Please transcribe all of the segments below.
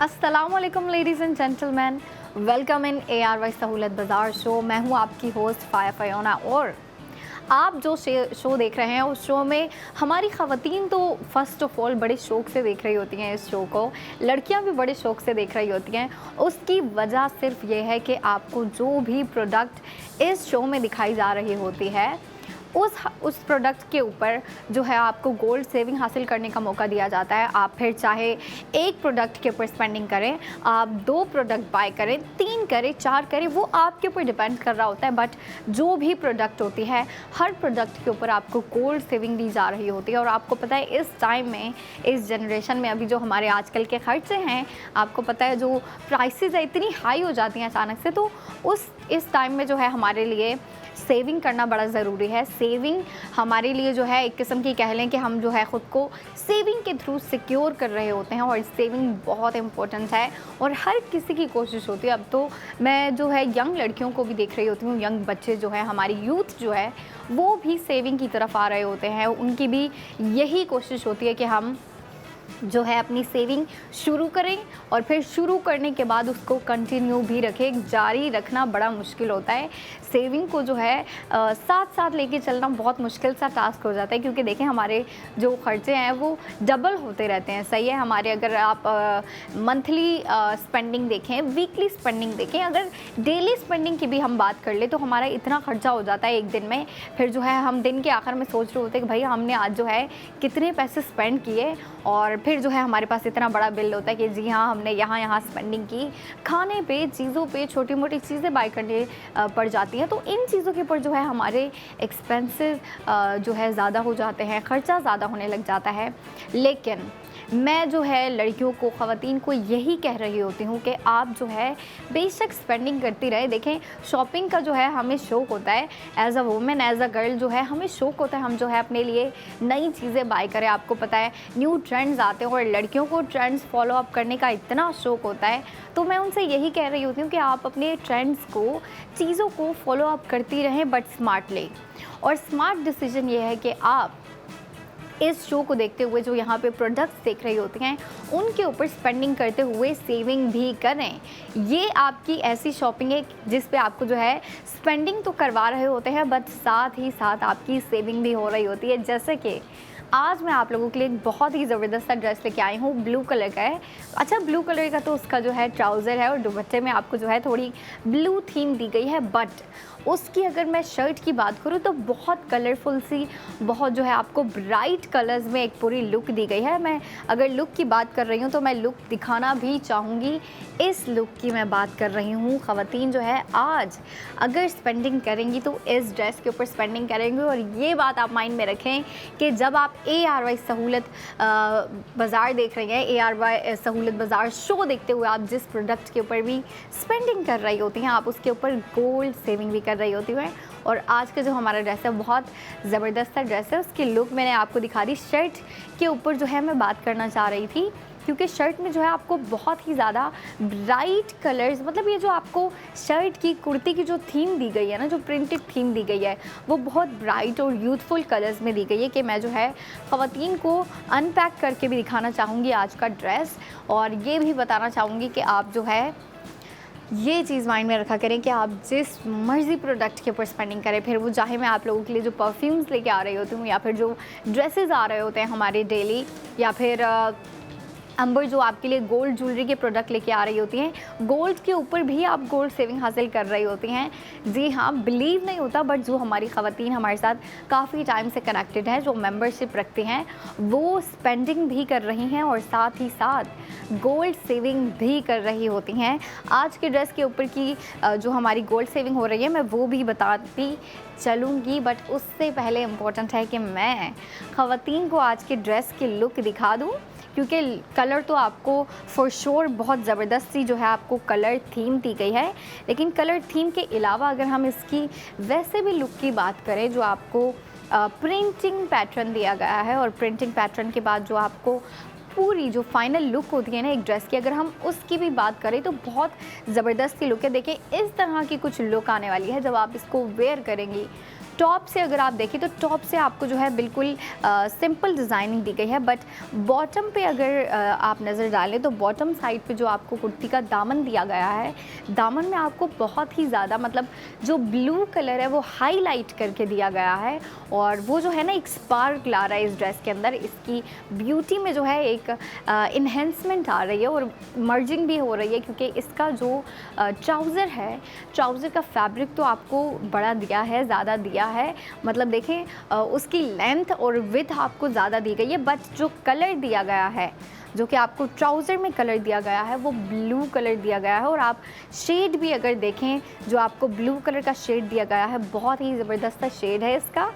अस्सलामुअलैकुम ladies and gentleman, welcome in ARY सहूलत बाज़ार शो। मैं हूं आपकी होस्ट फ़ाया फ़योना और आप जो शो देख रहे हैं उस शो में हमारी ख़वातीन तो फ़र्स्ट ऑफ़ ऑल बड़े शौक़ से देख रही होती हैं इस शो को। लड़कियां भी बड़े शौक़ से देख रही होती हैं। उसकी वजह सिर्फ ये है कि आपको जो भी प्रोडक्ट इस शो में दिखाई जा रही होती है उस प्रोडक्ट के ऊपर जो है आपको गोल्ड सेविंग हासिल करने का मौका दिया जाता है। आप फिर चाहे एक प्रोडक्ट के ऊपर स्पेंडिंग करें, आप 2 प्रोडक्ट बाय करें, 3 करें, 4 करें, वो आपके ऊपर डिपेंड कर रहा होता है। बट जो भी प्रोडक्ट होती है हर प्रोडक्ट के ऊपर आपको गोल्ड सेविंग दी जा रही होती है। और आपको पता है इस टाइम में, इस जनरेशन में अभी जो हमारे आजकल के खर्चे हैं, आपको पता है जो प्राइसेस है इतनी हाई हो जाती हैं अचानक से, तो इस टाइम में जो है हमारे लिए सेविंग करना बड़ा ज़रूरी है। सेविंग हमारे लिए जो है एक किस्म की कह लें कि हम जो है ख़ुद को सेविंग के थ्रू सिक्योर कर रहे होते हैं और सेविंग बहुत इम्पोर्टेंट है और हर किसी की कोशिश होती है। अब तो मैं जो है यंग लड़कियों को भी देख रही होती हूँ, यंग बच्चे जो है हमारी यूथ जो है वो भी सेविंग की तरफ आ रहे होते हैं। उनकी भी यही कोशिश होती है कि हम जो है अपनी सेविंग शुरू करें और फिर शुरू करने के बाद उसको कंटिन्यू भी रखें। जारी रखना बड़ा मुश्किल होता है। सेविंग को जो है साथ साथ लेके चलना बहुत मुश्किल सा टास्क हो जाता है, क्योंकि देखें हमारे जो खर्चे हैं वो डबल होते रहते हैं। सही है, हमारे अगर आप मंथली स्पेंडिंग देखें, वीकली स्पेंडिंग देखें, अगर डेली स्पेंडिंग की भी हम बात कर ले तो हमारा इतना खर्चा हो जाता है एक दिन में। फिर जो है हम दिन के आखिर में सोच रहे होते हैं कि भाई हमने आज जो है कितने पैसे स्पेंड किए, और फिर जो है हमारे पास इतना बड़ा बिल होता है कि जी हाँ हमने यहाँ स्पेंडिंग की, खाने पे, चीज़ों पे, छोटी मोटी चीज़ें बाय करने पड़ जाती हैं। तो इन चीज़ों के ऊपर जो है हमारे एक्सपेंसेस जो है ज़्यादा हो जाते हैं, ख़र्चा ज़्यादा होने लग जाता है। लेकिन मैं जो है लड़कियों को, ख़वातीन को यही कह रही होती हूँ कि आप जो है बेशक स्पेंडिंग करती रहे। देखें शॉपिंग का जो है हमें शौक़ होता है, as a women, as a girl जो है हमें शौक़ होता है हम जो है अपने लिए नई चीज़ें बाय करें। आपको पता है न्यू ट्रेंड्स आते हैं और लड़कियों को ट्रेंड्स फॉलो अप करने का इतना शौक़ होता है। तो मैं उनसे यही कह रही होती हूँ कि आप अपने ट्रेंड्स को, चीज़ों को फॉलो अप करती रहें बट स्मार्टली। और स्मार्ट डिसीजन ये है कि आप इस शो को देखते हुए जो यहाँ पे प्रोडक्ट्स देख रही होती हैं उनके ऊपर स्पेंडिंग करते हुए सेविंग भी करें। ये आपकी ऐसी शॉपिंग है जिस पे आपको जो है स्पेंडिंग तो करवा रहे होते हैं बट साथ ही साथ आपकी सेविंग भी हो रही होती है। जैसे कि आज मैं आप लोगों के लिए एक बहुत ही ज़बरदस्त सा ड्रेस लेके आई हूँ, ब्लू कलर का है। अच्छा, ब्लू कलर का तो उसका जो है ट्राउज़र है और दुपट्टे में आपको जो है थोड़ी ब्लू थीम दी गई है, बट उसकी अगर मैं शर्ट की बात करूँ तो बहुत कलरफुल सी, बहुत जो है आपको ब्राइट कलर्स में एक पूरी लुक दी गई है। मैं अगर लुक की बात कर रही हूँ तो मैं लुक दिखाना भी चाहूँगी। इस लुक की मैं बात कर रही हूँ। ख़वातीन जो है आज अगर स्पेंडिंग करेंगी तो इस ड्रेस के ऊपर स्पेंडिंग करेंगी। और ये बात आप माइंड में रखें कि जब आप ARY सहूलत बाज़ार देख रही हैं, ARY सहूलत बाज़ार शो देखते हुए आप जिस प्रोडक्ट के ऊपर भी स्पेंडिंग कर रही होती हैं, आप उसके ऊपर गोल्ड सेविंग भी कर रही होती हैं। और आज का जो हमारा ड्रेस है बहुत ज़बरदस्त सा ड्रेस है। उसकी लुक मैंने आपको दिखा दी। शर्ट के ऊपर जो है मैं बात करना चाह रही थी, क्योंकि शर्ट में जो है आपको बहुत ही ज़्यादा ब्राइट कलर्स, मतलब ये जो आपको शर्ट की, कुर्ती की जो थीम दी गई है ना, जो प्रिंटेड थीम दी गई है, वो बहुत ब्राइट और यूथफुल कलर्स में दी गई है कि मैं जो है ख़वातीन को अनपैक करके भी दिखाना चाहूँगी आज का ड्रेस। और ये भी बताना चाहूँगी कि आप जो है ये चीज़ माइंड में रखा करें कि आप जिस मर्ज़ी प्रोडक्ट के ऊपर स्पेंडिंग करें, फिर वो चाहे मैं आप लोगों के लिए जो परफ्यूम्स लेके आ रही होती हूँ या फिर जो ड्रेसेस आ रहे होते हैं हमारे डेली, या फिर अंबर जो आपके लिए गोल्ड ज्वेलरी के प्रोडक्ट लेके आ रही होती हैं, गोल्ड के ऊपर भी आप गोल्ड सेविंग हासिल कर रही होती हैं। जी हाँ, बिलीव नहीं होता बट जो हमारी ख़वातीन हमारे साथ काफ़ी टाइम से कनेक्टेड हैं, जो मेंबरशिप रखती हैं, वो स्पेंडिंग भी कर रही हैं और साथ ही साथ गोल्ड सेविंग भी कर रही होती हैं। आज के ड्रेस के ऊपर की जो हमारी गोल्ड सेविंग हो रही है मैं वो भी बताती चलूँगी, बट उससे पहले इम्पोर्टेंट है कि मैं ख़वातीन को आज के ड्रेस की लुक दिखा दूँ, क्योंकि कलर तो आपको फॉर श्योर बहुत ज़बरदस्त सी जो है आपको कलर थीम दी गई है। लेकिन कलर थीम के अलावा अगर हम इसकी वैसे भी लुक की बात करें, जो आपको प्रिंटिंग पैटर्न दिया गया है, और प्रिंटिंग पैटर्न के बाद जो आपको पूरी जो फाइनल लुक होती है ना एक ड्रेस की, अगर हम उसकी भी बात करें तो बहुत ज़बरदस्त सी लुक है। देखिए इस तरह की कुछ लुक आने वाली है जब आप इसको वेयर करेंगी। टॉप से अगर आप देखें तो टॉप से आपको जो है बिल्कुल सिंपल डिज़ाइनिंग दी गई है, बट बॉटम पे अगर आप नज़र डालें तो बॉटम साइड पे जो आपको कुर्ती का दामन दिया गया है, दामन में आपको बहुत ही ज़्यादा मतलब जो ब्लू कलर है वो हाईलाइट करके दिया गया है, और वो जो है ना एक स्पार्क ला रहा है इस ड्रेस के अंदर। इसकी ब्यूटी में जो है एक इन्हेंसमेंट आ रही है और मर्जिंग भी हो रही है, क्योंकि इसका जो ट्राउज़र है, ट्राउज़र का फैब्रिक तो आपको बड़ा दिया है, ज़्यादा दिया है, मतलब देखें उसकी लेंथ और विड्थ आपको ज़्यादा दी गई है, बट जो कलर दिया गया है, जो कि आपको ट्राउज़र में कलर दिया गया है वो ब्लू कलर दिया गया है। और आप शेड भी अगर देखें, जो आपको ब्लू कलर का शेड दिया गया है, बहुत ही ज़बरदस्त शेड है इसका।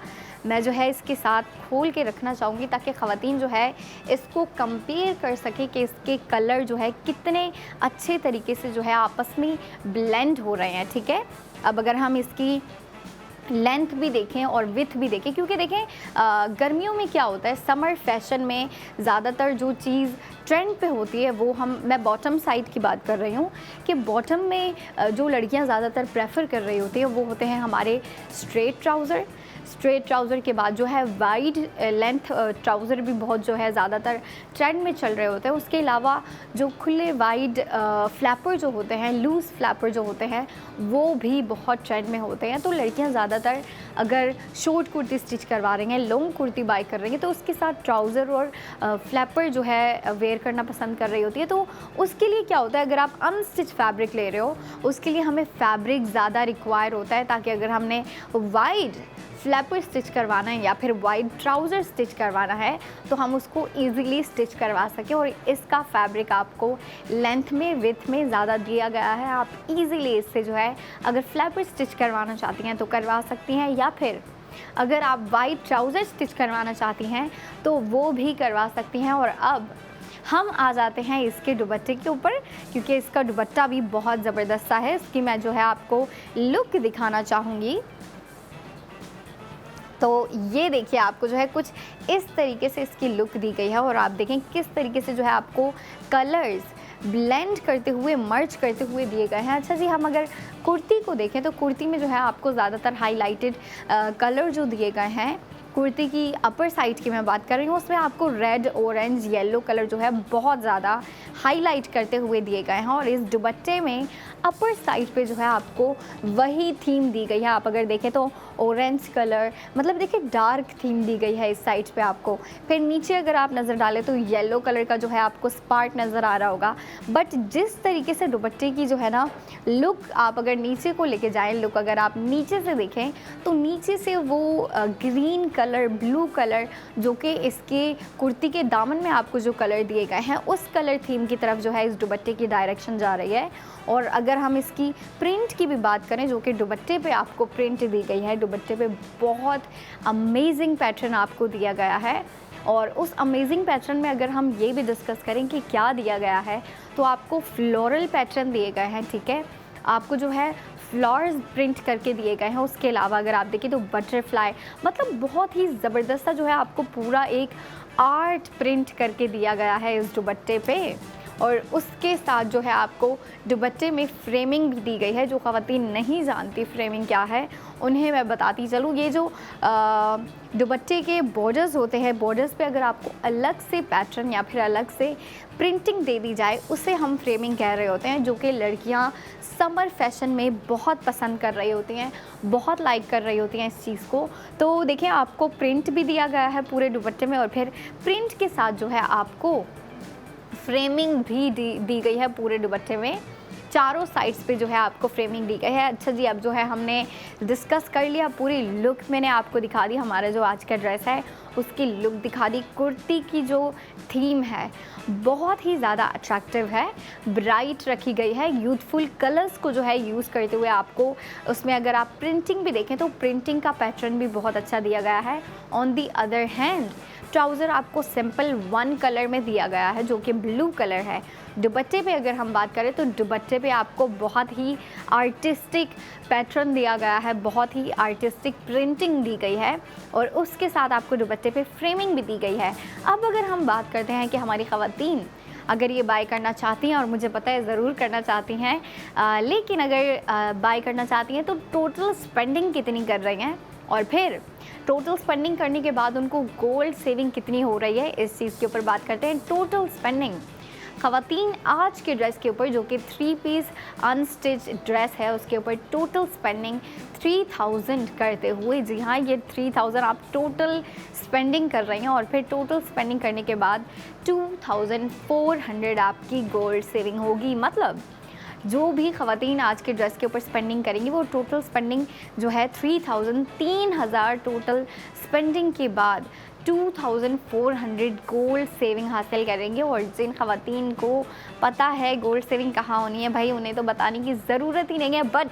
मैं जो है इसके साथ खोल के रखना चाहूँगी ताकि ख़वातीन जो है इसको कंपेयर कर सकें कि इसके कलर जो है कितने अच्छे तरीके से जो है आपस में ब्लेंड हो रहे हैं, ठीक है। अब अगर हम इसकी लेंथ भी देखें और विथ भी देखें, क्योंकि देखें गर्मियों में क्या होता है, समर फैशन में ज़्यादातर जो चीज़ ट्रेंड पे होती है वो मैं बॉटम साइड की बात कर रही हूँ, कि बॉटम में जो लड़कियाँ ज़्यादातर प्रेफर कर रही होती हैं वो होते हैं हमारे स्ट्रेट ट्राउज़र। स्ट्रेट ट्राउज़र के बाद जो है वाइड लेंथ ट्राउज़र भी बहुत जो है ज़्यादातर ट्रेंड में चल रहे होते हैं। उसके अलावा जो खुले वाइड फ्लैपर जो होते हैं, लूज़ फ्लैपर जो होते हैं, वो भी बहुत ट्रेंड में होते हैं। तो लड़कियां ज़्यादातर अगर शॉर्ट कुर्ती स्टिच करवा रही हैं, लॉन्ग कुर्ती बाय कर रही हैं, तो उसके साथ ट्राउज़र और फ्लैपर जो है वेयर करना पसंद कर रही होती है। तो उसके लिए क्या होता है, अगर आप अनस्टिच फैब्रिक ले रहे हो उसके लिए हमें फैब्रिक ज़्यादा रिक्वायर होता है, ताकि अगर हमने वाइड फ्लैपर स्टिच करवाना है या फिर वाइड ट्राउज़र स्टिच करवाना है तो हम उसको इजीली स्टिच करवा सकें। और इसका फैब्रिक आपको लेंथ में, विड्थ में ज़्यादा दिया गया है। आप इजीली इससे जो है अगर फ्लैपर स्टिच करवाना चाहती हैं तो करवा सकती हैं, या फिर अगर आप वाइड ट्राउज़र स्टिच करवाना चाहती हैं तो वो भी करवा सकती हैं। और अब हम आ जाते हैं इसके दुपट्टे के ऊपर, क्योंकि इसका दुपट्टा भी बहुत ज़बरदस्त है। इसकी मैं जो है आपको लुक दिखाना चाहूँगी। तो ये देखिए, आपको जो है कुछ इस तरीके से इसकी लुक दी गई है, और आप देखें किस तरीके से जो है आपको कलर्स ब्लेंड करते हुए, मर्ज करते हुए दिए गए हैं। अच्छा जी, हम अगर कुर्ती को देखें तो कुर्ती में जो है आपको ज़्यादातर हाईलाइटेड कलर जो दिए गए हैं, कुर्ती की अपर साइड की मैं बात कर रही हूँ, उसमें आपको रेड, ऑरेंज, येलो कलर जो है बहुत ज़्यादा हाईलाइट करते हुए दिए गए हैं। और इस दुपट्टे में अपर साइड पे जो है आपको वही थीम दी गई है। आप अगर देखें तो ऑरेंज कलर, मतलब देखिए डार्क थीम दी गई है इस साइड पे आपको। फिर नीचे अगर आप नज़र डालें तो येलो कलर का जो है आपको स्पार्क नज़र आ रहा होगा। बट जिस तरीके से दुपट्टे की जो है ना लुक, आप अगर नीचे को लेके जाएं, लुक अगर आप नीचे से देखें तो नीचे से वो ग्रीन कलर, ब्लू कलर जो कि इसके कुर्ती के दामन में आपको जो कलर दिए गए हैं, उस कलर थीम की तरफ जो है इस दुपट्टे की डायरेक्शन जा रही है। और अगर हम इसकी प्रिंट की भी बात करें, जो कि दुपट्टे पे आपको प्रिंट दी गई है, दुपट्टे पे बहुत अमेजिंग पैटर्न आपको दिया गया है। और उस अमेजिंग पैटर्न में अगर हम ये भी डिस्कस करें कि क्या दिया गया है, तो आपको फ्लोरल पैटर्न दिए गए हैं, ठीक है। आपको जो है फ्लावर्स प्रिंट करके दिए गए हैं। उसके अलावा अगर आप देखें तो बटरफ्लाई, मतलब बहुत ही ज़बरदस्त जो है आपको पूरा एक आर्ट प्रिंट करके दिया गया है इस दुपट्टे पे। और उसके साथ जो है आपको दुपट्टे में फ्रेमिंग भी दी गई है। जो ख़वातीन नहीं जानती फ्रेमिंग क्या है, उन्हें मैं बताती चलूँ। ये जो दुपट्टे के बॉर्डर्स होते हैं, बॉर्डर्स पे अगर आपको अलग से पैटर्न या फिर अलग से प्रिंटिंग दे दी जाए, उसे हम फ्रेमिंग कह रहे होते हैं, जो कि लड़कियां समर फैशन में बहुत पसंद कर रही होती हैं, बहुत लाइक कर रही होती हैं इस चीज़ को। तो देखिए, आपको प्रिंट भी दिया गया है पूरे दुपट्टे में, और फिर प्रिंट के साथ जो है आपको फ्रेमिंग भी दी गई है पूरे दुपट्टे में। चारों साइड्स पे जो है आपको फ्रेमिंग दी गई है। अच्छा जी, अब जो है हमने डिस्कस कर लिया, पूरी लुक मैंने आपको दिखा दी, हमारा जो आज का ड्रेस है उसकी लुक दिखा दी। कुर्ती की जो थीम है बहुत ही ज़्यादा अट्रैक्टिव है, ब्राइट रखी गई है। यूथफुल कलर्स को जो है यूज़ करते हुए आपको उसमें अगर आप प्रिंटिंग भी देखें तो प्रिंटिंग का पैटर्न भी बहुत अच्छा दिया गया है। On the other hand trouser आपको सिंपल वन कलर में दिया गया है, जो कि ब्लू कलर है। दुपट्टे पे अगर हम बात करें तो दुपट्टे पे आपको बहुत ही आर्टिस्टिक पैटर्न दिया गया है, बहुत ही आर्टिस्टिक प्रिंटिंग दी गई है, और उसके साथ आपको दुपट्टे पे फ्रेमिंग भी दी गई है। अब अगर हम बात करते हैं कि हमारी ख़वातीन अगर ये बाय करना चाहती हैं, और मुझे पता है ज़रूर करना चाहती हैं, लेकिन अगर बाय करना चाहती हैं तो टोटल स्पेंडिंग कितनी कर रही हैं, और फिर टोटल स्पेंडिंग करने के बाद उनको गोल्ड सेविंग कितनी हो रही है, इस चीज़ के ऊपर बात करते हैं। टोटल स्पेंडिंग ख़वातीन आज के ड्रेस के ऊपर, जो कि 3 पीस अनस्टिच ड्रेस है, उसके ऊपर टोटल स्पेंडिंग 3000 करते हुए, जी हाँ, ये 3000 आप टोटल स्पेंडिंग कर रही हैं और फिर टोटल स्पेंडिंग करने के बाद 2400 आपकी गोल्ड सेविंग होगी। मतलब जो भी ख़वातीन आज के ड्रेस के ऊपर स्पेंडिंग करेंगी वो टोटल स्पेंडिंग जो है 3000 टोटल स्पेंडिंग के बाद 2400 गोल्ड सेविंग हासिल करेंगे। और जिन ख़वातीन को पता है गोल्ड सेविंग कहाँ होनी है, भाई उन्हें तो बताने की ज़रूरत ही नहीं है। बट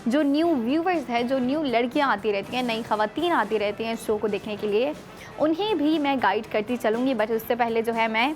जो न्यू व्यूवर्स हैं, जो न्यू लड़कियां आती रहती हैं, नई ख़वातीन आती रहती हैं शो को देखने के लिए, उन्हें भी मैं गाइड करती चलूँगी। बट उससे पहले जो है मैं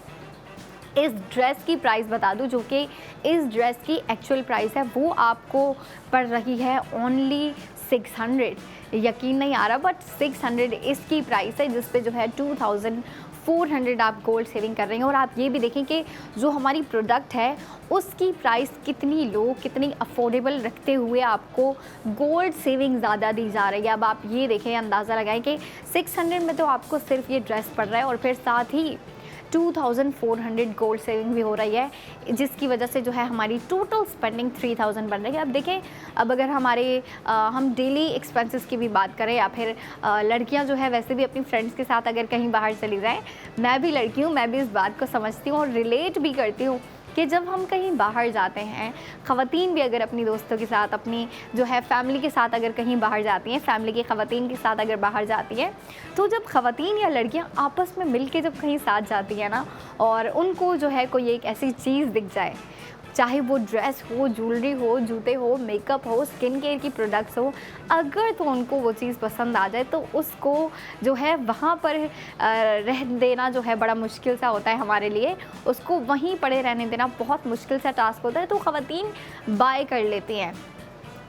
इस ड्रेस की प्राइस बता दूं, जो कि इस ड्रेस की एक्चुअल प्राइस है वो आपको पड़ रही है ओनली 600। यकीन नहीं आ रहा, बट 600 इसकी प्राइस है, जिस पे जो है 2400 आप गोल्ड सेविंग कर रही हैं। और आप ये भी देखें कि जो हमारी प्रोडक्ट है उसकी प्राइस कितनी लो, कितनी अफोर्डेबल रखते हुए आपको गोल्ड सेविंग ज़्यादा दी जा रही है। अब आप ये देखें, अंदाज़ा लगाएं कि 600 में तो आपको सिर्फ ये ड्रेस पड़ रहा है और फिर साथ ही 2400 गोल्ड सेविंग भी हो रही है, जिसकी वजह से जो है हमारी टोटल स्पेंडिंग 3000 बन रही है। अब देखें, अब अगर हम डेली एक्सपेंसेस की भी बात करें या फिर लड़कियां जो है वैसे भी अपनी फ्रेंड्स के साथ अगर कहीं बाहर चली जाएं, मैं भी लड़की हूँ, मैं भी इस बात को समझती हूँ और रिलेट भी करती हूँ कि जब हम कहीं बाहर जाते हैं, ख़वातीन भी अगर अपनी दोस्तों के साथ, अपनी जो है फैमिली के साथ अगर कहीं बाहर जाती हैं, फैमिली की ख़वातीन के साथ अगर बाहर जाती हैं, तो जब ख़वातीन या लड़कियां आपस में मिल के जब कहीं साथ जाती हैं ना, और उनको जो है कोई एक ऐसी चीज़ दिख जाए, चाहे वो ड्रेस हो, ज्वेलरी हो, जूते हो, मेकअप हो, स्किन केयर की प्रोडक्ट्स हो, अगर तो उनको वो चीज़ पसंद आ जाए तो उसको जो है वहाँ पर रह देना जो है बड़ा मुश्किल सा होता है हमारे लिए। उसको वहीं पड़े रहने देना बहुत मुश्किल सा टास्क होता है। तो ख़वातीन बाय कर लेती हैं।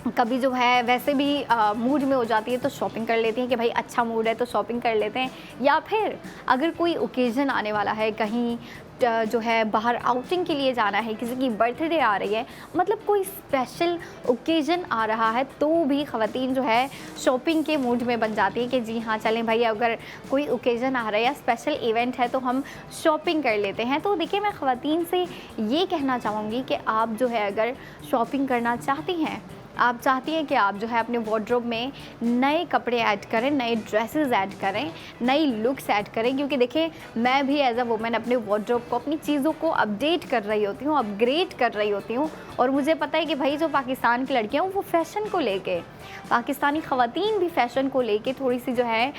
कभी जो है वैसे भी मूड में हो जाती है तो शॉपिंग कर लेती हैं कि भाई अच्छा मूड है तो शॉपिंग कर लेते हैं, या फिर अगर कोई ओकेज़न आने वाला है, कहीं जो है बाहर आउटिंग के लिए जाना है, किसी की बर्थडे आ रही है, मतलब कोई स्पेशल ओकेज़न आ रहा है, तो भी ख़वातीन जो है शॉपिंग के मूड में बन जाती है कि जी हाँ चलें भाई, अगर कोई ओकेज़न आ रहा है या स्पेशल इवेंट है तो हम शॉपिंग कर लेते हैं। तो देखिए, मैं ख़वातीन से ये कहना चाहूँगी कि आप जो है अगर शॉपिंग करना चाहती हैं, आप चाहती हैं कि आप जो है अपने वार्डरोब में नए कपड़े ऐड करें, नए ड्रेसेस ऐड करें, नई लुक्स ऐड करें, क्योंकि देखिए मैं भी एज अ वुमेन अपने वार्डरोब को, अपनी चीज़ों को अपडेट कर रही होती हूँ, अपग्रेड कर रही होती हूँ। और मुझे पता है कि भाई जो पाकिस्तान की लड़कियाँ वो फ़ैशन को लेके, पाकिस्तानी ख़वातीन भी फ़ैशन को लेके थोड़ी सी जो है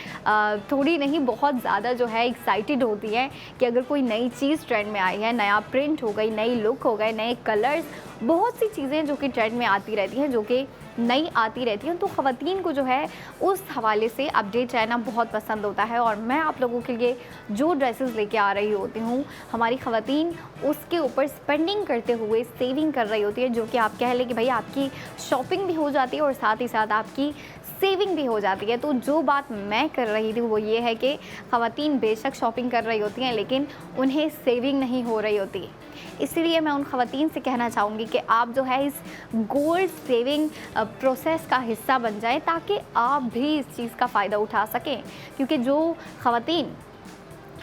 थोड़ी नहीं बहुत ज़्यादा जो है एक्साइटेड होती हैं कि अगर कोई नई चीज़ ट्रेंड में आई है, नया प्रिंट हो गई, नई लुक हो गए, नए कलर्स, बहुत सी चीज़ें जो कि ट्रेंड में आती रहती हैं, जो कि नई आती रहती हैं, तो ख़वातीन को जो है उस हवाले से अपडेट रहना बहुत पसंद होता है। और मैं आप लोगों के लिए जो ड्रेसेस लेके आ रही होती हूँ, हमारी ख़वातीन उसके ऊपर स्पेंडिंग करते हुए सेविंग कर रही होती है, जो कि आप कह लें कि भाई आपकी शॉपिंग भी हो जाती है और साथ ही साथ आपकी सेविंग भी हो जाती है। तो जो बात मैं कर रही थी वो ये है कि ख़वातीन बेशक शॉपिंग कर रही होती हैं, लेकिन उन्हें सेविंग नहीं हो रही होती। इसलिए मैं उन ख़वातीन से कहना चाहूँगी कि आप जो है इस गोल्ड सेविंग प्रोसेस का हिस्सा बन जाएं, ताकि आप भी इस चीज़ का फ़ायदा उठा सकें। क्योंकि जो ख़वातीन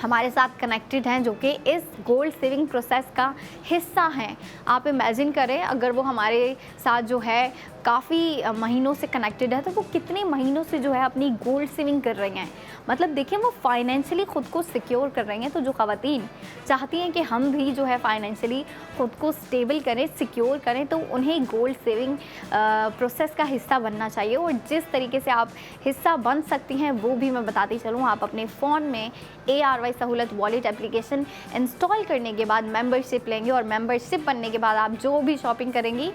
हमारे साथ कनेक्टेड हैं, जो कि इस गोल्ड सेविंग प्रोसेस का हिस्सा हैं, आप इमेजिन करें अगर वो हमारे साथ जो है काफ़ी महीनों से कनेक्टेड है, तो वो कितने महीनों से जो है अपनी गोल्ड सेविंग कर रही हैं। मतलब देखिए, वो फाइनेंशियली ख़ुद को सिक्योर कर रही हैं। तो जो ख़वातीन चाहती हैं कि हम भी जो है फाइनेंशियली ख़ुद को स्टेबल करें, सिक्योर करें, तो उन्हें गोल्ड सेविंग प्रोसेस का हिस्सा बनना चाहिए। और जिस तरीके से आप हिस्सा बन सकती हैं वो भी मैं बताती चलूँ। आप अपने फ़ोन में ARY सहूलत वॉलेट एप्लीकेशन इंस्टॉल करने के बाद मेंबरशिप लेंगे, और मेंबरशिप बनने के बाद आप जो भी शॉपिंग करेंगी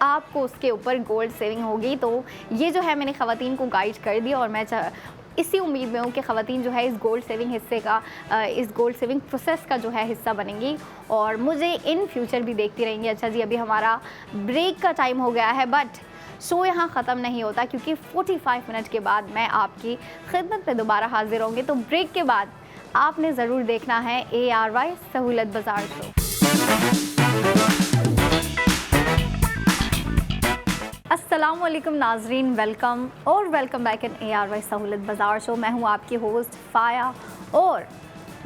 आपको उसके ऊपर गोल्ड सेविंग होगी। तो ये जो है मैंने ख़वातीन को गाइड कर दिया, और मैं इसी उम्मीद में हूँ कि ख़वातीन जो है इस गोल्ड सेविंग हिस्से का, इस गोल्ड सेविंग प्रोसेस का जो है हिस्सा बनेंगी और मुझे इन फ्यूचर भी देखती रहेंगी। अच्छा जी, अभी हमारा ब्रेक का टाइम हो गया है, बट शो यहाँ ख़त्म नहीं होता, क्योंकि 45 मिनट के बाद मैं आपकी खिदमत में दोबारा हाजिर होंगी। तो ब्रेक के बाद आपने ज़रूर देखना है ARY सहूलत बाज़ार शो। अस्सलामुअलैकुम नाजरीन, वेलकम और वेलकम बैक इन ARY सहूलत बाज़ार शो। मैं हूं आपकी होस्ट फाया, और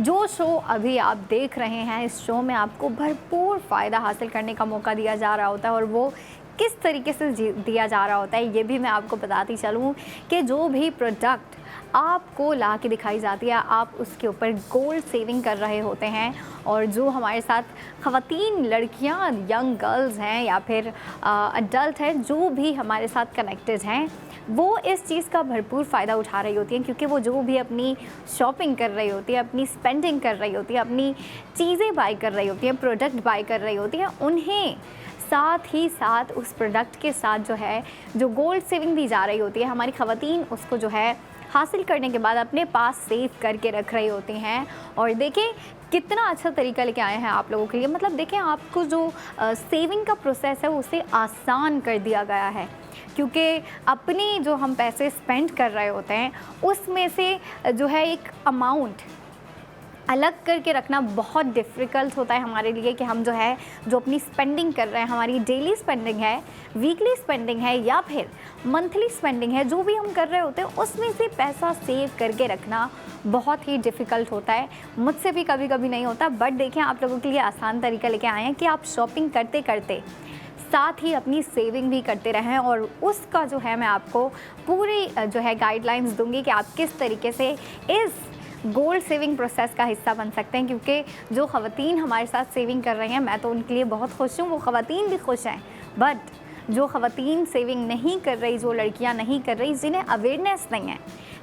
जो शो अभी आप देख रहे हैं, इस शो में आपको भरपूर फ़ायदा हासिल करने का मौका दिया जा रहा होता है। और वो किस तरीके से दिया जा रहा होता है ये भी मैं आपको बताती चलूँ कि जो भी प्रोडक्ट आपको ला के दिखाई जाती है, आप उसके ऊपर गोल्ड सेविंग कर रहे होते हैं। और जो हमारे साथ ख़वातीन, लड़कियां, यंग गर्ल्स हैं या फिर अडल्ट हैं, जो भी हमारे साथ कनेक्टेड हैं, वो इस चीज़ का भरपूर फ़ायदा उठा रही होती हैं। क्योंकि वो जो भी अपनी शॉपिंग कर रही होती है, अपनी स्पेंडिंग कर रही होती है, अपनी चीज़ें बाय कर रही होती हैं, प्रोडक्ट बाय कर रही होती हैं, उन्हें साथ ही साथ उस प्रोडक्ट के साथ जो है जो गोल्ड सेविंग दी जा रही होती है, हमारी ख़वातीन उसको जो है हासिल करने के बाद अपने पास सेव करके रख रही होती हैं। और देखें कितना अच्छा तरीका लेके आए हैं आप लोगों के लिए। मतलब देखें, आपको जो सेविंग का प्रोसेस है उसे आसान कर दिया गया है। क्योंकि अपने जो हम पैसे स्पेंड कर रहे होते हैं उसमें से जो है एक अमाउंट अलग करके रखना बहुत डिफ़िकल्ट होता है हमारे लिए, कि हम जो है जो अपनी स्पेंडिंग कर रहे हैं, हमारी डेली स्पेंडिंग है, वीकली स्पेंडिंग है या फिर मंथली स्पेंडिंग है, जो भी हम कर रहे होते हैं उसमें से पैसा सेव करके रखना बहुत ही डिफ़िकल्ट होता है। मुझसे भी कभी कभी नहीं होता, बट देखें आप लोगों के लिए आसान तरीका लेके आए हैं कि आप शॉपिंग करते करते साथ ही अपनी सेविंग भी करते रहें। और उसका जो है मैं आपको पूरी जो है गाइडलाइंस दूंगी कि आप किस तरीके से इस गोल्ड सेविंग प्रोसेस का हिस्सा बन सकते हैं। क्योंकि जो ख़वातीन हमारे साथ सेविंग कर रही हैं, मैं तो उनके लिए बहुत खुश हूँ, वो ख़वातीन भी खुश हैं। बट जो ख़वातीन सेविंग नहीं कर रही, जो लड़कियाँ नहीं कर रही, जिन्हें अवेयरनेस नहीं है,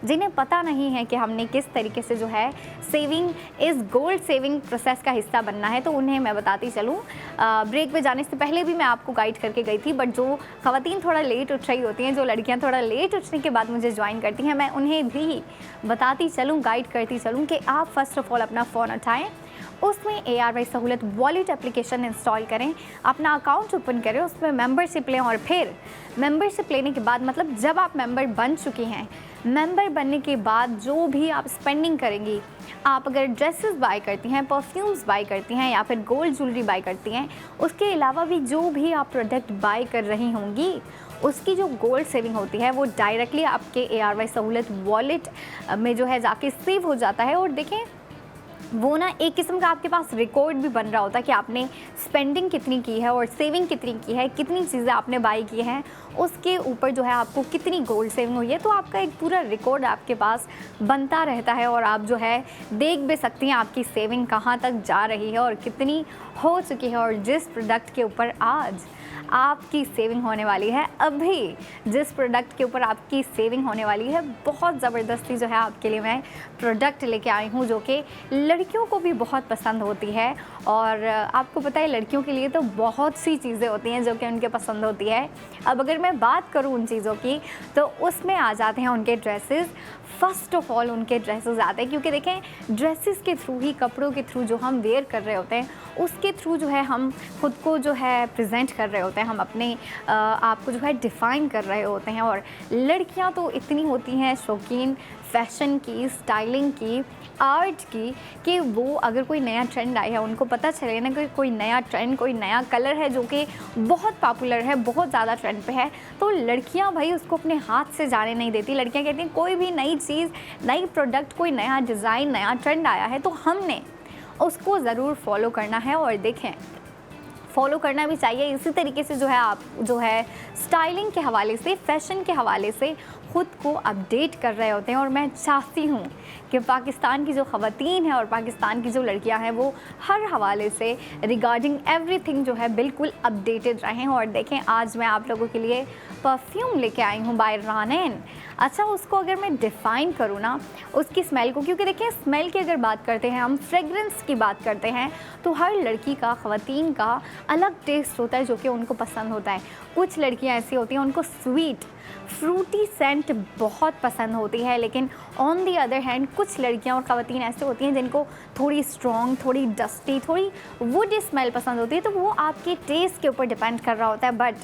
जिन्हें पता नहीं है कि हमने किस तरीके से जो है सेविंग, इस गोल्ड सेविंग प्रोसेस का हिस्सा बनना है, तो उन्हें मैं बताती चलूँ। ब्रेक पे जाने से पहले भी मैं आपको गाइड करके गई थी, बट जो ख़वातीन थोड़ा लेट उठ रही होती हैं, जो लड़कियां थोड़ा लेट उठने के बाद मुझे ज्वाइन करती हैं, मैं उन्हें भी बताती चलूँ, गाइड करती चलूँ कि आप फ़र्स्ट ऑफ़ ऑल अपना फ़ोन उठाएँ, उसमें ARY सहूलत वॉलेट एप्लीकेशन इंस्टॉल करें, अपना अकाउंट ओपन करें, उसमें मेंबरशिप लें। और फिर मेंबरशिप लेने के बाद, मतलब जब आप मेंबर बन चुकी हैं, मेंबर बनने के बाद जो भी आप स्पेंडिंग करेंगी, आप अगर ड्रेसेस बाय करती हैं, परफ्यूम्स बाय करती हैं या फिर गोल्ड ज्वेलरी बाय करती हैं, उसके अलावा भी जो भी आप प्रोडक्ट बाय कर रही होंगी, उसकी जो गोल्ड सेविंग होती है वो डायरेक्टली आपके ARY सहूलत वॉलेट में जो है जाके सेव हो जाता है। और देखें, वो ना एक किस्म का आपके पास रिकॉर्ड भी बन रहा होता है कि आपने स्पेंडिंग कितनी की है और सेविंग कितनी की है, कितनी चीज़ें आपने बाई की हैं, उसके ऊपर जो है आपको कितनी गोल्ड सेविंग हुई है। तो आपका एक पूरा रिकॉर्ड आपके पास बनता रहता है और आप जो है देख भी सकती हैं आपकी सेविंग कहाँ तक जा रही है और कितनी हो चुकी है। और जिस प्रोडक्ट के ऊपर आज आपकी सेविंग होने वाली है, अभी जिस प्रोडक्ट के ऊपर आपकी सेविंग होने वाली है, बहुत ज़बरदस्ती जो है आपके लिए मैं प्रोडक्ट लेके आई हूँ, जो कि लड़कियों को भी बहुत पसंद होती है। और आपको पता है, लड़कियों के लिए तो बहुत सी चीज़ें होती हैं जो कि उनके पसंद होती है। अब अगर मैं बात करूँ उन चीज़ों की, तो उसमें आ जाते हैं उनके ड्रेसेस। फ़र्स्ट ऑफ़ ऑल उनके ड्रेसेस आते हैं, क्योंकि देखें, ड्रेसेस के थ्रू ही, कपड़ों के थ्रू जो हम वेयर कर रहे होते हैं, उसके थ्रू जो है हम खुद को जो है प्रेजेंट कर रहे होते हैं, हम अपने आप को जो है डिफ़ाइन कर रहे होते हैं। और लड़कियां तो इतनी होती हैं शौकीन फ़ैशन की, स्टाइलिंग की, आर्ट की, कि वो अगर कोई नया ट्रेंड आया है, उनको पता चले ना कि कोई नया ट्रेंड, कोई नया कलर है जो कि बहुत पॉपुलर है, बहुत ज़्यादा ट्रेंड पे है, तो लड़कियां भाई उसको अपने हाथ से जाने नहीं देती। लड़कियां कहती हैं कोई भी नई चीज़, नई प्रोडक्ट, कोई नया डिज़ाइन, नया ट्रेंड आया है तो हमने उसको ज़रूर फॉलो करना है। और देखें, फॉलो करना भी चाहिए। इसी तरीके से जो है आप जो है स्टाइलिंग के हवाले से, फ़ैशन के हवाले से ख़ुद को अपडेट कर रहे होते हैं। और मैं चाहती हूँ कि पाकिस्तान की जो ख़वातीन हैं और पाकिस्तान की जो लड़कियाँ हैं, वो हर हवाले से रिगार्डिंग एवरीथिंग जो है बिल्कुल अपडेटेड रहें। और देखें, आज मैं आप लोगों के लिए परफ्यूम लेके आई हूँ बाय रानैन। अच्छा, उसको अगर मैं डिफ़ाइन करूँ ना, उसकी स्मेल को, क्योंकि देखिए स्मेल की अगर बात करते हैं, हम फ्रेगरेंस की बात करते हैं, तो हर लड़की का, ख़वातीन का अलग टेस्ट होता है जो कि उनको पसंद होता है। कुछ लड़कियां ऐसी होती हैं, उनको स्वीट फ्रूटी सेंट बहुत पसंद होती है, लेकिन ऑन दी अदर हैंड कुछ लड़कियां और ख़वातीन ऐसे होती हैं जिनको थोड़ी स्ट्रॉन्ग, थोड़ी डस्टी, थोड़ी वुडी स्मेल पसंद होती है। तो वो आपके टेस्ट के ऊपर डिपेंड कर रहा होता है। बट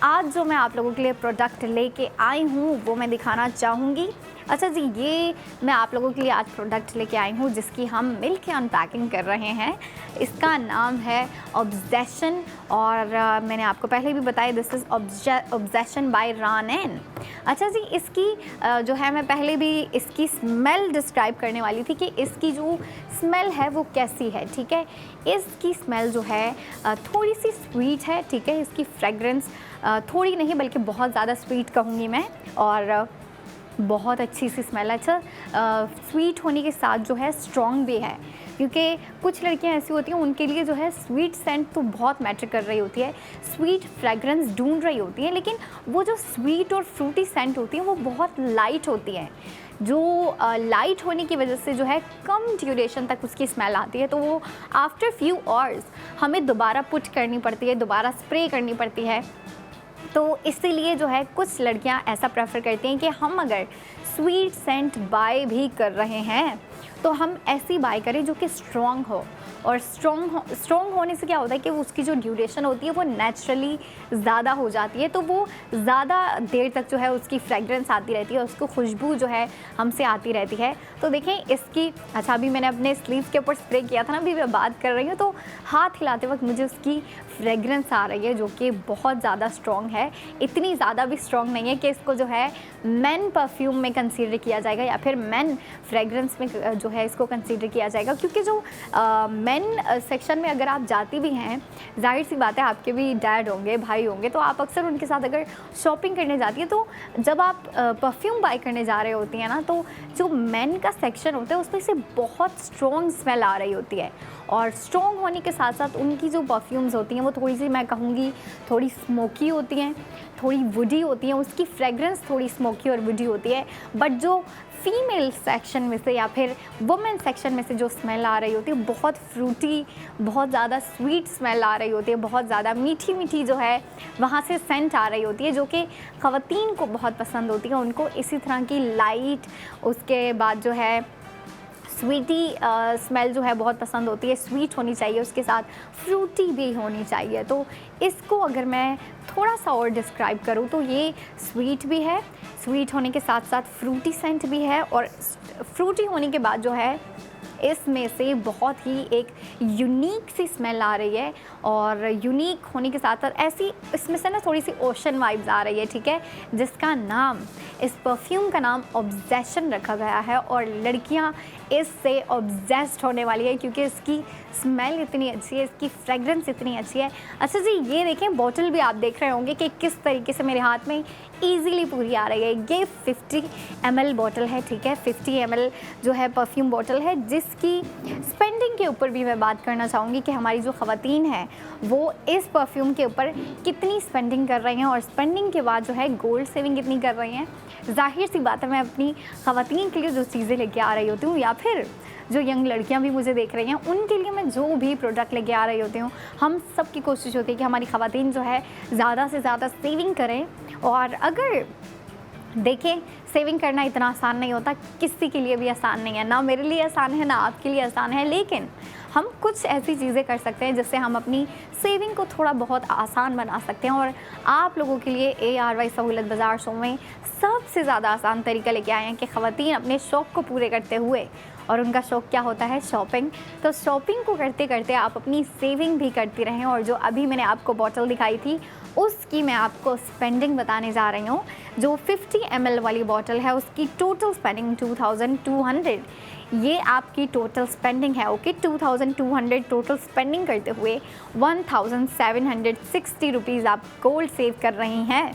आज जो मैं आप लोगों के लिए प्रोडक्ट लेके आई हूँ वो मैं दिखाना चाहूँगी अच्छा जी, ये मैं आप लोगों के लिए आज प्रोडक्ट लेके आई हूँ जिसकी हम मिल के अनपैकिंग कर रहे हैं। इसका नाम है ऑब्सेशन और मैंने आपको पहले भी बताया दिस इज़ ऑब्सेशन बाय रानन। अच्छा जी, इसकी जो है मैं पहले भी इसकी स्मेल डिस्क्राइब करने वाली थी कि इसकी जो स्मेल है वो कैसी है। ठीक है, इसकी स्मेल जो है थोड़ी सी स्वीट है। ठीक है, इसकी फ्रेगरेंस थोड़ी नहीं बल्कि बहुत ज़्यादा स्वीट कहूँगी मैं, और बहुत अच्छी सी स्मेल। अच्छा, स्वीट होने के साथ जो है स्ट्रॉन्ग भी है, क्योंकि कुछ लड़कियां ऐसी होती हैं उनके लिए जो है स्वीट सेंट तो बहुत मैटर कर रही होती है, स्वीट फ्रेगरेंस ढूंढ रही होती है, लेकिन वो जो स्वीट और फ्रूटी सेंट होती है वो बहुत लाइट होती है। जो लाइट होने की वजह से जो है कम ड्यूरेशन तक उसकी स्मेल आती है, तो वो आफ्टर फ्यू आवर्स हमें दोबारा पुट करनी पड़ती है, दोबारा स्प्रे करनी पड़ती है। तो इसीलिए जो है कुछ लड़कियां ऐसा प्रेफर करती हैं कि हम अगर स्वीट सेंट बाय भी कर रहे हैं तो हम ऐसी बाय करें जो कि स्ट्रॉन्ग हो, और स्ट्रॉन्ग होने से क्या होता है कि उसकी जो ड्यूरेशन होती है वो नेचुरली ज़्यादा हो जाती है, तो वो ज़्यादा देर तक जो है उसकी फ्रेगरेंस आती रहती है, उसको खुशबू जो है हमसे आती रहती है। तो देखें इसकी, अच्छा अभी मैंने अपने स्लीव के ऊपर स्प्रे किया था ना, अभी मैं बात कर रही हूँ तो हाथ हिलाते वक्त मुझे उसकी फ्रेगरेंस आ रही है जो कि बहुत ज़्यादा स्ट्रॉन्ग है। इतनी ज़्यादा भी स्ट्रॉन्ग नहीं है कि इसको जो है मेन परफ्यूम में कंसीडर किया जाएगा या फिर मेन फ्रेगरेंस में जो है इसको कंसीडर किया जाएगा, क्योंकि जो मेन सेक्शन में अगर आप जाती भी हैं, जाहिर सी बात है आपके भी डैड होंगे, भाई होंगे, तो आप अक्सर उनके साथ अगर शॉपिंग करने जाती है तो जब आप परफ्यूम बाय करने जा रहे होती हैं ना, तो जो मेन का सेक्शन होता है उसमें से बहुत स्ट्रॉन्ग स्मेल आ रही होती है, और स्ट्रॉन्ग होने के साथ साथ उनकी जो परफ्यूम्स होती हैं वो थोड़ी सी, मैं कहूँगी थोड़ी स्मोकी होती हैं, थोड़ी वुडी होती हैं, उसकी फ्रेगरेंस थोड़ी स्मोकी और वुडी होती है। बट जो फीमेल सेक्शन में से या फिर वुमेन सेक्शन में से जो स्मेल आ रही होती है बहुत फ्रूटी, बहुत ज़्यादा स्वीट स्मेल आ रही होती है, बहुत ज़्यादा मीठी मीठी जो है वहाँ से सेंट आ रही होती है, जो कि ख़वातीन को बहुत पसंद होती है। उनको इसी तरह की लाइट, उसके बाद जो है स्वीटी स्मेल जो है बहुत पसंद होती है, स्वीट होनी चाहिए, उसके साथ फ्रूटी भी होनी चाहिए। तो इसको अगर मैं थोड़ा सा और डिस्क्राइब करूँ तो ये स्वीट भी है, स्वीट होने के साथ साथ फ्रूटी सेंट भी है, और फ्रूटी होने के बाद जो है इसमें से बहुत ही एक यूनिक सी स्मेल आ रही है, और यूनिक होने के साथ साथ ऐसी इसमें से ना थोड़ी सी ओशन वाइब्स आ रही है। ठीक है, जिसका नाम, इस परफ्यूम का नाम ऑब्सेशन रखा गया है, और लड़कियां इससे ऑब्सेस्ड होने वाली है क्योंकि इसकी स्मेल इतनी अच्छी है, इसकी फ्रेगरेंस इतनी अच्छी है। अच्छा जी, ये देखें बोतल भी आप देख रहे होंगे कि किस तरीके से मेरे हाथ में ईज़िली पूरी आ रही है। ये 50 ml बोतल है। ठीक है, 50 ml जो है परफ्यूम बोतल है, जिसकी स्पेंडिंग के ऊपर भी मैं बात करना चाहूँगी कि हमारी जो ख़वातीन हैं वो इस परफ्यूम के ऊपर कितनी स्पेंडिंग कर रही हैं, और स्पेंडिंग के बाद जो है गोल्ड सेविंग कितनी कर रही हैं। जाहिर सी बात है मैं अपनी ख़वातीन के लिए जो चीज़ें लेके आ रही होती हूँ, या फिर जो यंग लड़कियां भी मुझे देख रही हैं, उनके लिए मैं जो भी प्रोडक्ट लेके आ रही होती हूँ, हम सब की कोशिश होती है कि हमारी ख़वातीन जो है ज़्यादा से ज़्यादा सेविंग करें। और अगर देखें, सेविंग करना इतना आसान नहीं होता, किसी के लिए भी आसान नहीं है, ना मेरे लिए आसान है ना आपके लिए आसान है, लेकिन हम कुछ ऐसी चीज़ें कर सकते हैं जिससे हम अपनी सेविंग को थोड़ा बहुत आसान बना सकते हैं। और आप लोगों के लिए ARY सहूलत बाज़ार शो में सबसे ज़्यादा आसान तरीका लेके आए हैं कि ख़वातीन अपने शौक़ को पूरे करते हुए, और उनका शौक़ क्या होता है, शॉपिंग, तो शॉपिंग को करते करते आप अपनी सेविंग भी करती रहें। और जो अभी मैंने आपको बॉटल दिखाई थी उसकी मैं आपको स्पेंडिंग बताने जा रही हूँ। जो 50 ml वाली बॉटल है उसकी टोटल स्पेंडिंग 2200, ये आपकी टोटल स्पेंडिंग है। ओके, 2200 टोटल स्पेंडिंग करते हुए 1760 रुपीज़ आप गोल्ड सेव कर रही हैं।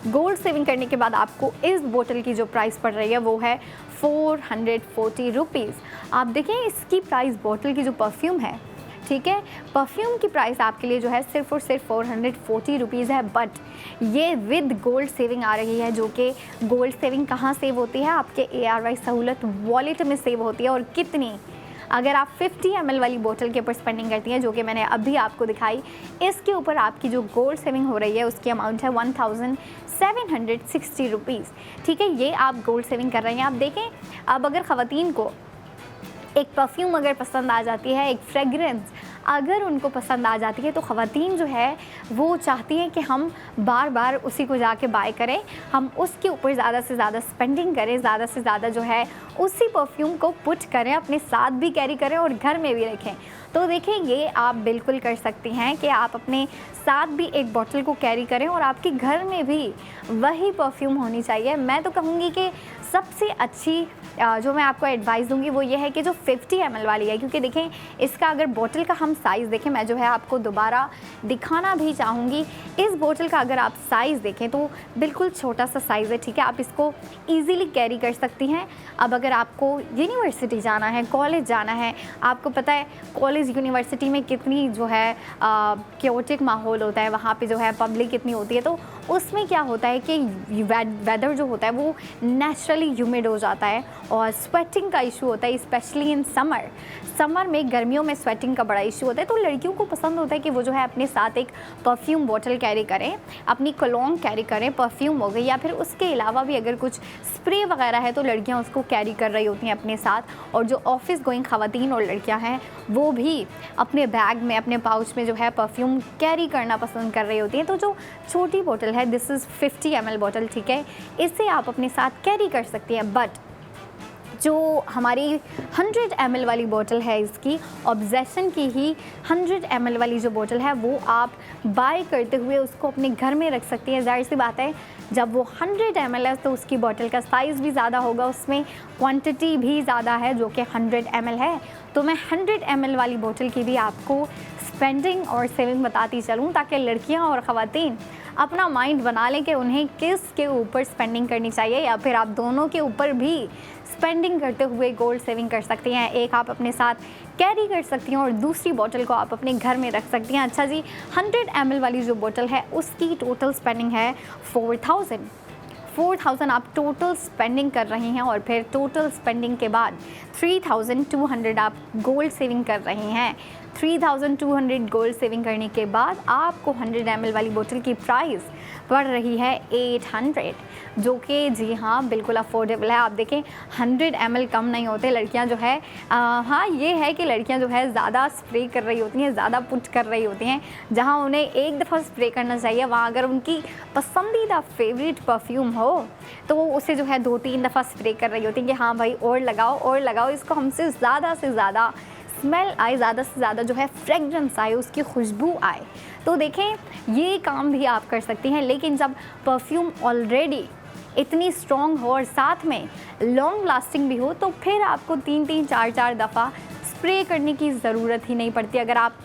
गोल्ड सेविंग करने के बाद आपको इस बोतल की जो प्राइस पड़ रही है वो है 440 रुपीज़। आप देखें इसकी प्राइस, बोतल की जो परफ्यूम है, ठीक है, परफ्यूम की प्राइस आपके लिए जो है सिर्फ और सिर्फ 440 रुपीज़ है, बट ये विद गोल्ड सेविंग आ रही है। जो कि गोल्ड सेविंग कहाँ सेव होती है, आपके ARY सहूलत वॉलेट में सेव होती है। और कितनी, अगर आप 50 ml वाली बोतल के ऊपर स्पेंडिंग करती हैं, जो कि मैंने अभी आपको दिखाई, इसके ऊपर आपकी जो गोल्ड सेविंग हो रही है उसकी अमाउंट है 1760 रुपीज़। ठीक है, ये आप गोल्ड सेविंग कर रही हैं। आप देखें, अब अगर ख़वातीन को एक परफ्यूम अगर पसंद आ जाती है, एक फ्रेगरेंस अगर उनको पसंद आ जाती है तो ख़वातीन जो है वो चाहती हैं कि हम बार बार उसी को जाके बाय करें, हम उसके ऊपर ज़्यादा से ज़्यादा स्पेंडिंग करें, ज़्यादा से ज़्यादा जो है उसी परफ्यूम को पुट करें, अपने साथ भी कैरी करें और घर में भी रखें। तो देखिए ये आप बिल्कुल कर सकती हैं कि आप अपने साथ भी एक बॉटल को कैरी करें और आपके घर में भी वही परफ्यूम होनी चाहिए। मैं तो कहूँगी कि सबसे अच्छी जो मैं आपको एडवाइस दूंगी वो ये है कि जो 50 ml वाली है, क्योंकि देखें इसका अगर बोतल का हम साइज़ देखें, मैं जो है आपको दोबारा दिखाना भी चाहूँगी। इस बोतल का अगर आप साइज़ देखें तो बिल्कुल छोटा सा साइज़ है, ठीक है, आप इसको ईज़िली कैरी कर सकती हैं। अब अगर आपको यूनिवर्सिटी जाना है, कॉलेज जाना है, आपको पता है कॉलेज यूनिवर्सिटी में कितनी जो है क्योटिक माहौल होता है, वहाँ पे जो है पब्लिक कितनी होती है, तो उसमें क्या होता है कि वेदर जो होता है वो नेचुरली ह्यूमिड हो जाता है और स्वेटिंग का इशू होता है, स्पेशली इन समर में, गर्मियों में स्वेटिंग का बड़ा इशू होता है। तो लड़कियों को पसंद होता है कि वो जो है अपने साथ एक परफ्यूम बॉटल कैरी करें, अपनी कोलोन कैरी करें, परफ्यूम हो गई, या फिर उसके अलावा भी अगर कुछ स्प्रे वगैरह है तो लड़कियां उसको कैरी कर रही होती हैं अपने साथ। और जो ऑफिस गोइंग ख़वातीन और लड़कियां हैं वो भी अपने बैग में, अपने पाउच में जो है परफ्यूम कैरी करना पसंद कर रही होती हैं। तो जो छोटी बोतल है, दिस इज़ 50 ml बॉटल, ठीक है, इसे आप अपने साथ कैरी कर सकती हैं। बट जो हमारी 100 ml वाली बोतल है, इसकी ऑब्जेशन की ही 100 ml वाली जो बोतल है वो आप बाय करते हुए उसको अपने घर में रख सकती हैं। ज़ाहिर सी बात है जब वो 100 ml है तो उसकी बोतल का साइज़ भी ज़्यादा होगा, उसमें क्वांटिटी भी ज़्यादा है जो कि 100 ml है। तो मैं 100 ml वाली बोतल की भी आपको स्पेंडिंग और सेविंग बताती चलूँ ताकि लड़कियाँ और ख़वातीन अपना माइंड बना लें कि उन्हें किस के ऊपर स्पेंडिंग करनी चाहिए, या फिर आप दोनों के ऊपर भी स्पेंडिंग करते हुए गोल्ड सेविंग कर सकती हैं। एक आप अपने साथ कैरी कर सकती हैं और दूसरी बोतल को आप अपने घर में रख सकती हैं। अच्छा जी, 100 ml वाली जो बोतल है उसकी टोटल स्पेंडिंग है 4000 आप टोटल स्पेंडिंग कर रही हैं और फिर टोटल स्पेंडिंग के बाद 3200 आप गोल्ड सेविंग कर रही हैं। 3200 गोल्ड सेविंग करने के बाद आपको 100 ml वाली बोतल की प्राइस पड़ रही है 800, जो कि जी हाँ बिल्कुल अफोर्डेबल है। आप देखें 100 ml कम नहीं होते। लड़कियां जो है हाँ ये है कि लड़कियां जो है ज़्यादा स्प्रे कर रही होती हैं, ज़्यादा पुट कर रही होती हैं। जहां उन्हें एक दफ़ा स्प्रे करना चाहिए वहाँ अगर उनकी पसंदीदा फेवरेट परफ्यूम हो तो वो उसे जो है 2-3 दफ़ा स्प्रे कर रही होती हैं कि हाँ भाई और लगाओ, इसको हमसे ज़्यादा से ज़्यादा स्मेल आए, ज़्यादा से ज़्यादा जो है फ्रेगरेंस आए, उसकी खुशबू आए। तो देखें ये काम भी आप कर सकती हैं। लेकिन जब परफ्यूम ऑलरेडी इतनी स्ट्रॉन्ग हो और साथ में लॉन्ग लास्टिंग भी हो तो फिर आपको 3-3, 4-4 दफ़ा स्प्रे करने की ज़रूरत ही नहीं पड़ती। अगर आप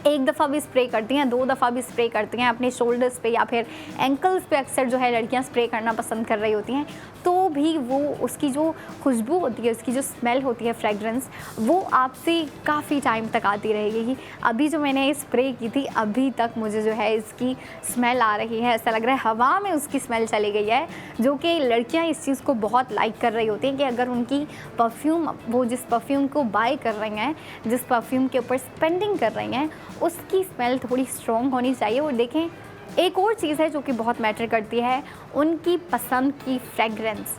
एक दफ़ा भी स्प्रे करती हैं, 2 दफ़ा भी स्प्रे करती हैं अपने शोल्डर्स पे या फिर एंकल्स पे, अक्सर जो है लड़कियां स्प्रे करना पसंद कर रही होती हैं, तो भी वो उसकी जो खुशबू होती है, उसकी जो स्मेल होती है, फ्रेगरेंस, वो आपसे काफ़ी टाइम तक आती रहेगी। अभी जो मैंने स्प्रे की थी अभी तक मुझे जो है इसकी स्मेल आ रही है, ऐसा लग रहा है हवा में उसकी स्मेल चली गई है, जो कि लड़कियाँ इस चीज़ को बहुत लाइक कर रही होती हैं कि अगर उनकी परफ्यूम, वो जिस परफ्यूम को बाय कर रही हैं, जिस परफ्यूम के ऊपर स्पेंडिंग कर रही हैं, उसकी स्मेल थोड़ी स्ट्रॉन्ग होनी चाहिए। और देखें एक और चीज़ है जो कि बहुत मैटर करती है, उनकी पसंद की फ्रेगरेंस।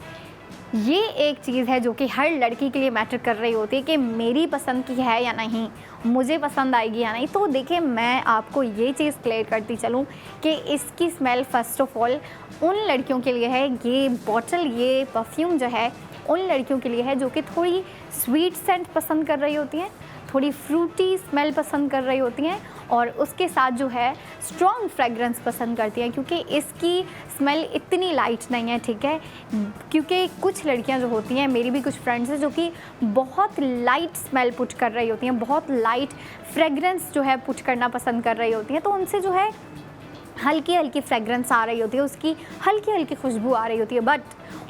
ये एक चीज़ है जो कि हर लड़की के लिए मैटर कर रही होती है कि मेरी पसंद की है या नहीं, मुझे पसंद आएगी या नहीं। तो देखिए मैं आपको ये चीज़ क्लियर करती चलूँ कि इसकी स्मेल फ़र्स्ट ऑफ ऑल उन लड़कियों के लिए है, ये बॉटल, ये परफ्यूम जो है उन लड़कियों के लिए है जो कि थोड़ी स्वीट सेंट पसंद कर रही होती हैं, थोड़ी फ्रूटी स्मेल पसंद कर रही होती हैं और उसके साथ जो है स्ट्रॉन्ग फ्रेगरेंस पसंद करती हैं, क्योंकि इसकी स्मेल इतनी लाइट नहीं है, ठीक है। क्योंकि कुछ लड़कियां जो होती हैं, मेरी भी कुछ फ्रेंड्स हैं जो कि बहुत लाइट स्मेल पुट कर रही होती हैं, बहुत लाइट फ्रेगरेंस जो है पुट करना पसंद कर रही होती हैं, तो उनसे जो है हल्की हल्की फ्रेगरेंस आ रही होती है, उसकी हल्की हल्की खुशबू आ रही होती है। But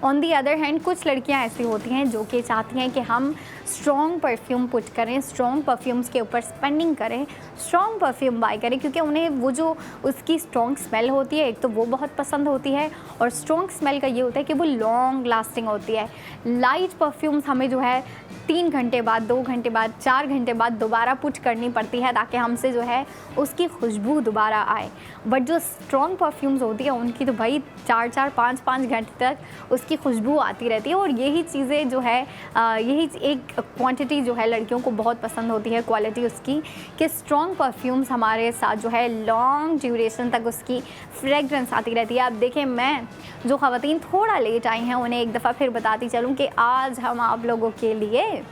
on the other hand कुछ लड़कियां ऐसी होती हैं जो कि चाहती हैं कि हम स्ट्रॉन्ग परफ्यूम पुट करें, स्ट्रॉन्ग परफ्यूम्स के ऊपर स्पेंडिंग करें, स्ट्रॉन्ग परफ्यूम बाय करें, क्योंकि उन्हें वो जो उसकी स्ट्रॉन्ग स्मेल होती है एक तो वो बहुत पसंद होती है, और स्ट्रॉन्ग स्मेल का ये होता है कि वो लॉन्ग लास्टिंग होती है। लाइट परफ्यूम्स हमें जो है 3 घंटे बाद, 2 घंटे बाद, 4 घंटे बाद दोबारा पुट करनी पड़ती है ताकि हमसे जो है उसकी खुशबू दोबारा आए। बट जो स्ट्रॉन्ग परफ्यूम्स होती है उनकी तो भाई 4-4, 5-5 घंटे तक उसकी खुशबू आती रहती है। और यही चीज़ें जो है यही एक क्वांटिटी जो है लड़कियों को बहुत पसंद होती है, क्वालिटी उसकी, कि स्ट्रॉन्ग परफ्यूम्स हमारे साथ जो है लॉन्ग ड्यूरेशन तक उसकी फ्रेगरेंस आती रहती है। आप देखें, मैं जो ख़वातीन थोड़ा लेट आई हैं उन्हें एक दफ़ा फिर बताती चलूँ कि आज हम आप लोगों के लिए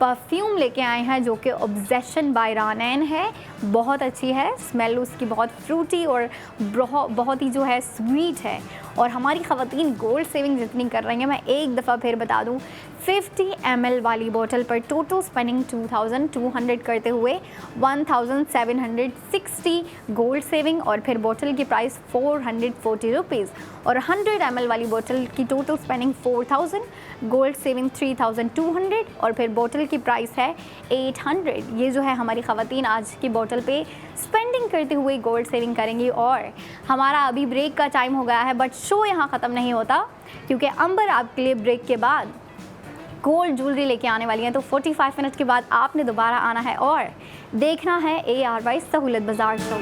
परफ्यूम लेके आए हैं जो कि ऑब्सेशन बाय रानैन है। बहुत अच्छी है, स्मेल उसकी बहुत फ्रूटी और बहुत ही जो है स्वीट है। और हमारी ख़वातीन गोल्ड सेविंग जितनी कर रही हैं, मैं एक दफ़ा फिर बता दूं, 50 ml वाली बोतल पर टोटल स्पेंडिंग 2200 करते हुए 1760 गोल्ड सेविंग, और फिर बोतल की प्राइस 440 रुपीज़। और 100 ml वाली बोतल की टोटल स्पेंडिंग 4000, गोल्ड सेविंग 3200, और फिर बोतल की प्राइस है 800। ये जो है हमारी ख़वातीन आज की बोतल पे स्पेंडिंग करते हुए गोल्ड सेविंग करेंगी। और हमारा अभी ब्रेक का टाइम हो गया है, बट शो यहाँ ख़त्म नहीं होता, क्योंकि अंबर आपके लिए ब्रेक के बाद गोल्ड ज्वेलरी लेके आने वाली हैं। तो 45 मिनट के बाद आपने दोबारा आना है और देखना है ARY सहूलत बाज़ार शो।